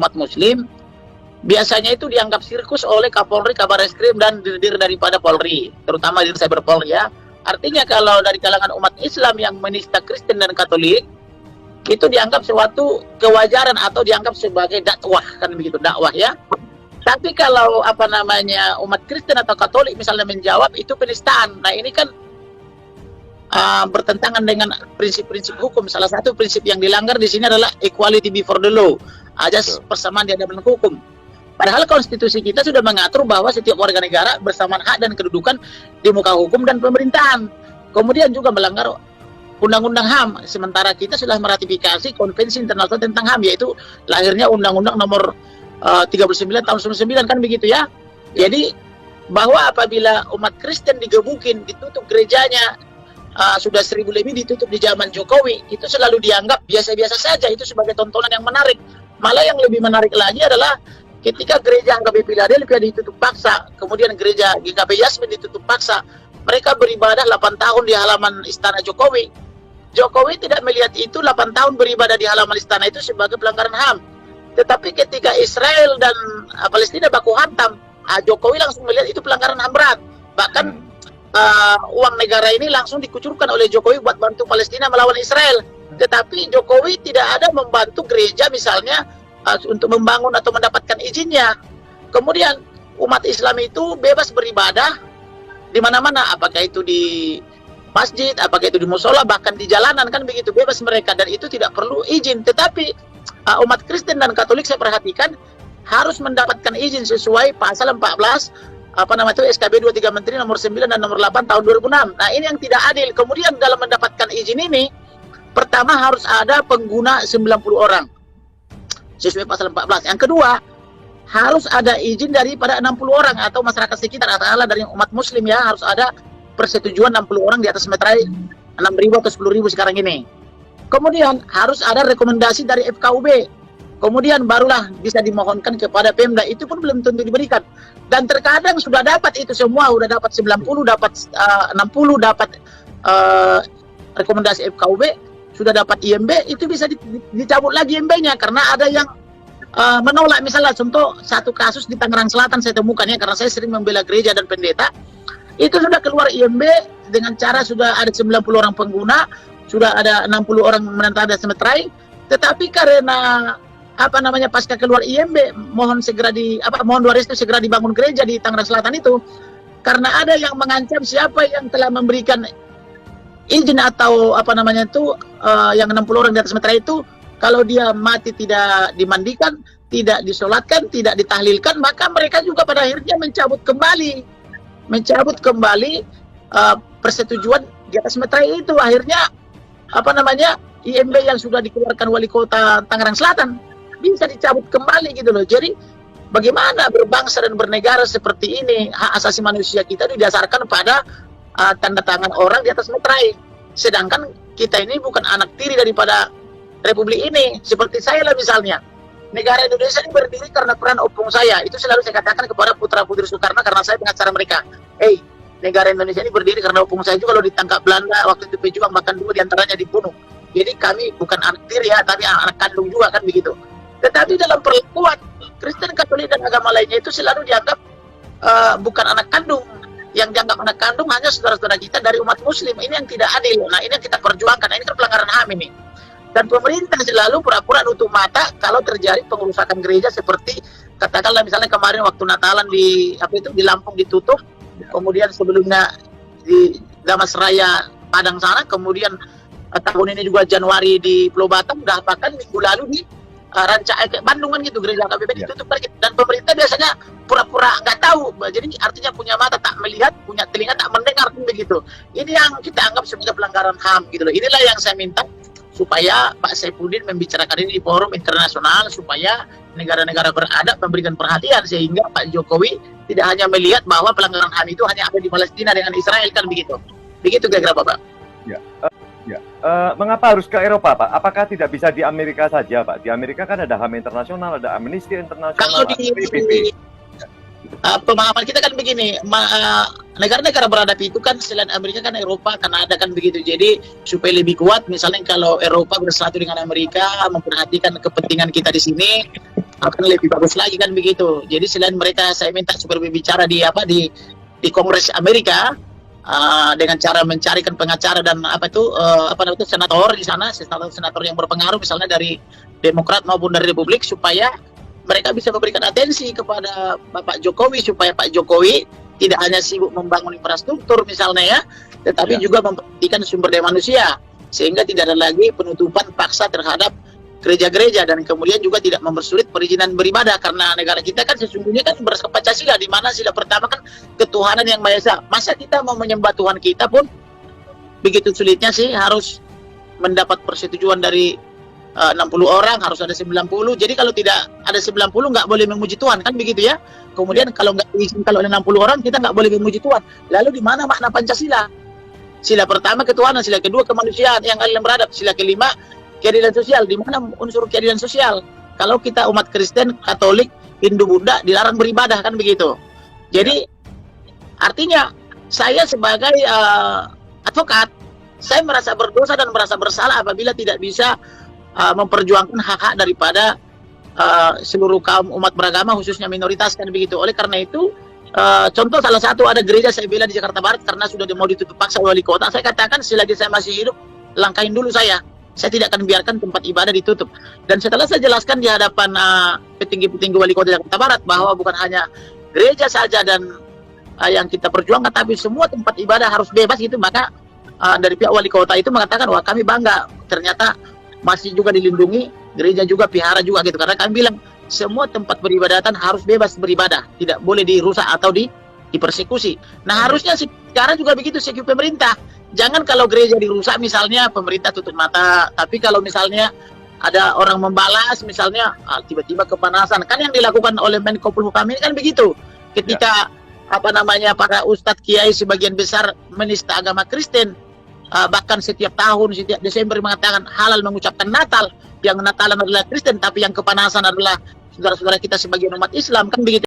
umat Muslim, biasanya itu dianggap sirkus oleh Kapolri, Kabar Eskrim, dan diri daripada Polri, terutama diri Cyber Polri ya. Artinya kalau dari kalangan umat Islam yang menista Kristen dan Katolik, itu dianggap suatu kewajaran atau dianggap sebagai dakwah, kan begitu, dakwah ya. Tapi kalau umat Kristen atau Katolik misalnya menjawab, itu penistaan. Nah ini kan bertentangan dengan prinsip-prinsip hukum. Salah satu prinsip yang dilanggar di sini adalah equality before the law, ajas persamaan di hadapan hukum. Padahal konstitusi kita sudah mengatur bahwa setiap warga negara bersamaan hak dan kedudukan di muka hukum dan pemerintahan. Kemudian juga melanggar Undang-Undang HAM, sementara kita sudah meratifikasi Konvensi Internasional tentang HAM, yaitu lahirnya Undang-Undang nomor 39 tahun 99, kan begitu ya. Jadi bahwa apabila umat Kristen digebukin, ditutup gerejanya, sudah 1000 lebih ditutup di zaman Jokowi, itu selalu dianggap biasa-biasa saja, itu sebagai tontonan yang menarik. Malah yang lebih menarik lagi adalah ketika gereja HKBP Philadelphia ditutup paksa, kemudian gereja GKP Yasmin ditutup paksa, mereka beribadah 8 tahun di halaman istana Jokowi. Jokowi tidak melihat itu 8 tahun beribadah di halaman istana itu sebagai pelanggaran HAM. Tetapi ketika Israel dan Palestina baku hantam, Jokowi langsung melihat itu pelanggaran HAM berat. Bahkan uang negara ini langsung dikucurkan oleh Jokowi buat bantu Palestina melawan Israel. Tetapi Jokowi tidak ada membantu gereja misalnya untuk membangun atau mendapatkan izinnya. Kemudian umat Islam itu bebas beribadah di mana-mana, apakah itu di masjid, apakah itu di musola, bahkan di jalanan, kan begitu, bebas mereka, dan itu tidak perlu izin. Tetapi umat Kristen dan Katolik saya perhatikan harus mendapatkan izin sesuai pasal 14 SKB 23 Menteri nomor 9 dan nomor 8 tahun 2006. Nah ini yang tidak adil. Kemudian dalam mendapatkan izin ini, pertama harus ada pengguna 90 orang sesuai pasal 14. Yang kedua, harus ada izin daripada 60 orang atau masyarakat sekitar, katakanlah dari umat Muslim ya, harus ada persetujuan 60 orang di atas meterai 6.000 atau 10.000 sekarang ini. Kemudian harus ada rekomendasi dari FKUB. Kemudian barulah bisa dimohonkan kepada Pemda, itu pun belum tentu diberikan. Dan terkadang sudah dapat itu semua, sudah dapat 90, dapat 60, dapat rekomendasi FKUB, sudah dapat IMB, itu bisa dicabut lagi IMB-nya karena ada yang menolak. Misalnya contoh satu kasus di Tangerang Selatan saya temukan ya, karena saya sering membela gereja dan pendeta, itu sudah keluar IMB dengan cara sudah ada 90 orang pengguna, sudah ada 60 orang menentang semeterai, tetapi karena pasca keluar IMB mohon dua restu segera dibangun gereja di Tangerang Selatan itu, karena ada yang mengancam siapa yang telah memberikan izin atau yang 60 orang di atas meterai itu, kalau dia mati tidak dimandikan, tidak disolatkan, tidak ditahlilkan, maka mereka juga pada akhirnya mencabut kembali persetujuan di atas meterai itu. Akhirnya IMB yang sudah dikeluarkan wali kota Tangerang Selatan bisa dicabut kembali gitu loh. Jadi bagaimana berbangsa dan bernegara seperti ini? Hak asasi manusia kita didasarkan pada tanda tangan orang di atas meterai. Sedangkan kita ini bukan anak tiri daripada republik ini. Seperti saya lah misalnya. Negara Indonesia ini berdiri karena peran opung saya. Itu selalu saya katakan kepada putra-putri Soekarno karena saya pengacara mereka. Negara Indonesia ini berdiri karena opung saya juga. Kalau ditangkap Belanda waktu itu pejuang, bahkan 2 diantaranya dibunuh. Jadi kami bukan anak tiri ya, tapi anak kandung juga, kan begitu. Tetapi dalam perlakuan Kristen, Katolik, dan agama lainnya itu selalu dianggap bukan anak kandung. Yang dianggap anak kandung hanya saudara-saudara kita dari umat Muslim. Ini yang tidak adil. Nah ini yang kita perjuangkan. Nah, ini kan pelanggaran HAM ini. Dan pemerintah selalu pura-pura nutup mata kalau terjadi pengerusakan gereja, seperti katakanlah misalnya kemarin waktu Natalan di Lampung ditutup, kemudian sebelumnya di Damasraya Padang sana, kemudian tahun ini juga Januari di Pulau Batam, udah bahkan minggu lalu di Ranca Ekek Bandung kan gitu, gereja KBP ditutup lagi. Dan pemerintah biasanya pura-pura nggak tahu, jadi artinya punya mata tak melihat, punya telinga tak mendengar, kan begitu. Ini yang kita anggap sebagai pelanggaran HAM gitu loh. Inilah yang saya minta supaya Pak Saifuddin membicarakan ini di forum internasional, supaya negara-negara beradab memberikan perhatian, sehingga Pak Jokowi tidak hanya melihat bahwa pelanggaran HAM itu hanya ada di Palestina dengan Israel, kan begitu. Begitu kira-kira Pak. Ya. Mengapa harus ke Eropa, Pak? Apakah tidak bisa di Amerika saja, Pak? Di Amerika kan ada HAM internasional, ada Amnesty Internasional, kalau di PBB. Pemahaman kita kan begini, negara-negara beradab itu kan selain Amerika kan Eropa, Kanada, kan begitu. Jadi supaya lebih kuat, misalnya kalau Eropa bersatu dengan Amerika, memperhatikan kepentingan kita di sini, akan lebih bagus lagi kan begitu. Jadi selain mereka saya minta supaya berbicara di Kongres Amerika dengan cara mencarikan pengacara dan senator di sana, senator yang berpengaruh misalnya dari Demokrat maupun dari Republik, supaya mereka bisa memberikan atensi kepada Bapak Jokowi supaya Pak Jokowi tidak hanya sibuk membangun infrastruktur misalnya ya, tetapi juga memperhatikan sumber daya manusia sehingga tidak ada lagi penutupan paksa terhadap gereja-gereja dan kemudian juga tidak mempersulit perizinan beribadah, karena negara kita kan sesungguhnya kan berdasarkan Pancasila, di mana sila pertama kan ketuhanan yang Maha Esa. Masa kita mau menyembah Tuhan kita pun begitu sulitnya sih, harus mendapat persetujuan dari 60 orang, harus ada 90. Jadi kalau tidak ada 90 nggak boleh memuji Tuhan kan begitu ya. Kemudian kalau nggak diizinkan oleh 60 orang kita nggak boleh memuji Tuhan. Lalu di mana makna Pancasila? Sila pertama ketuhanan, sila kedua kemanusiaan yang adil dan beradab, sila kelima keadilan sosial. Di mana unsur keadilan sosial? Kalau kita umat Kristen, Katolik, Hindu, Buddha dilarang beribadah kan begitu. Jadi artinya saya sebagai advokat, saya merasa berdosa dan merasa bersalah apabila tidak bisa memperjuangkan hak-hak daripada seluruh kaum umat beragama, khususnya minoritas kan begitu. Oleh karena itu, contoh salah satu ada gereja saya bela di Jakarta Barat karena sudah mau ditutup paksa wali kota. Saya katakan selagi saya masih hidup, langkahin dulu saya. Saya tidak akan biarkan tempat ibadah ditutup. Dan setelah saya jelaskan di hadapan petinggi-petinggi wali kota Jakarta Barat bahwa bukan hanya gereja saja dan yang kita perjuangkan, tapi semua tempat ibadah harus bebas gitu, maka dari pihak wali kota itu mengatakan, wah kami bangga, ternyata masih juga dilindungi, gereja juga, vihara juga gitu. Karena kami bilang semua tempat beribadatan harus bebas beribadah, tidak boleh dirusak atau dipersekusi. Nah harusnya sekarang juga begitu segi pemerintah. Jangan kalau gereja dirusak misalnya pemerintah tutup mata, tapi kalau misalnya ada orang membalas misalnya tiba-tiba kepanasan, kan yang dilakukan oleh Menko Polhukam ini kan begitu. Ketika para ustadz kiai sebagian besar menista agama Kristen, bahkan setiap tahun, setiap Desember mengatakan halal mengucapkan Natal, yang Natalan adalah Kristen tapi yang kepanasan adalah saudara-saudara kita sebagian umat Islam kan begitu.